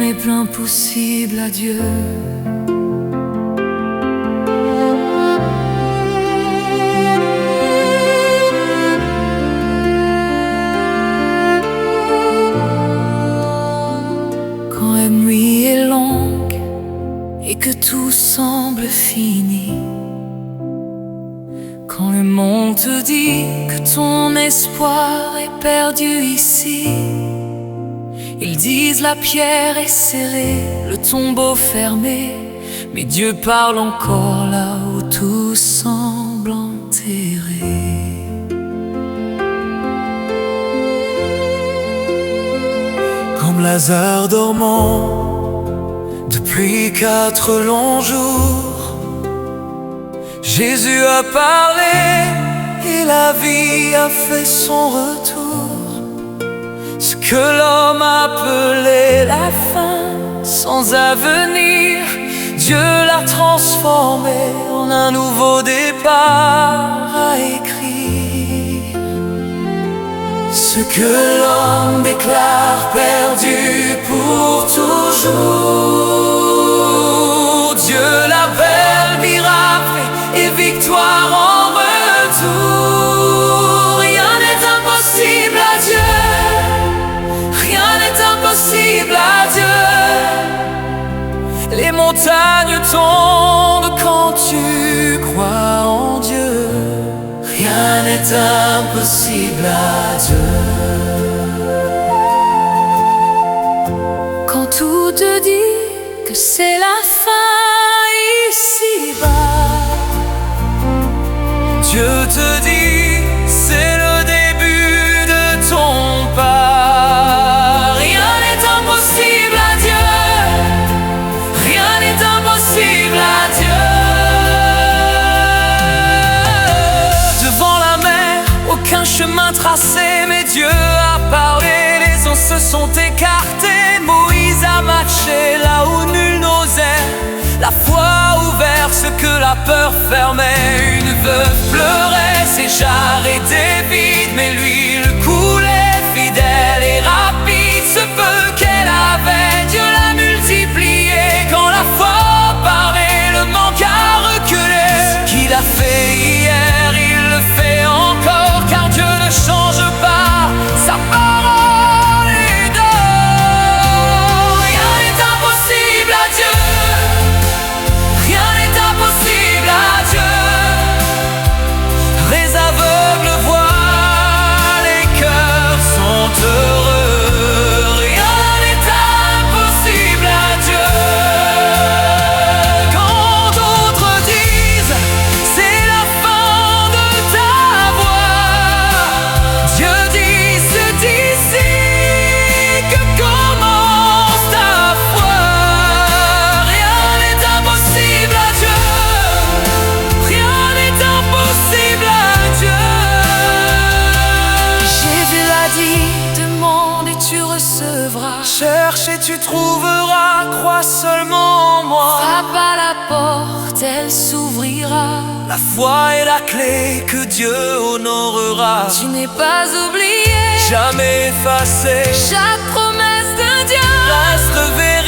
n'est plus impossible à Dieu. Quand la nuit est longue et que tout semble fini, quand le monde te dit que ton espoir est perdu ici, ils disent la pierre est serrée, le tombeau fermé, mais Dieu parle encore là où tout semble enterré. Comme Lazare dormant depuis 4 longs jours, Jésus a parlé et la vie a fait son retour. Ce que l'homme appelait la fin sans avenir, Dieu l'a transformé en un nouveau départ à écrire. Ce que l'homme déclare perdu pour toujours, Dieu l'appelle miracle et victoire en retour. Rien n'est impossible à Dieu, rien n'est impossible à Dieu. Les montagnes tombent quand tu crois en Dieu. Rien n'est impossible à Dieu. Quand tout te dit que c'est la fin ici-bas, Dieu te dit c'est le début de ton pas. rien n'est impossible à Dieu, rien n'est impossible à Dieu. Devant la mer, aucun chemin tracé, mais Dieu a parlé, les eaux se sont écartées. Moïse a marché là où nul n'osait, la foi ouverte ce que la peur fermait. Une veuve pleurait, ses jarres étaient vides, mais l'huile coulait fidèle et rapide. Ce peu qu'elle avait, Dieu l'a multiplié. Quand la foi parlait, le manque a reculé. Ce qu'il a fait hier, il le fait encore, car Dieu ne change pas, sa parole est d'or. Rien n'est impossible à Dieu, rien n'est impossible à Dieu. Les aveugles voient, les cœurs sont heureux. Rien n'est impossible à Dieu. Quand d'autres disent c'est la fin de ta voix, Dieu dit c'est ici que commence ta foi. Rien n'est impossible à Dieu, rien n'est impossible à Dieu. Jésus l'a dit, demande et tu recevras. Cherche et tu trouveras, crois seulement en moi. Frappe à la porte, elle s'ouvrira. La foi est la clé que Dieu honorera, Tu n'es pas oublié, jamais effacé, chaque promesse de Dieu reste révélée.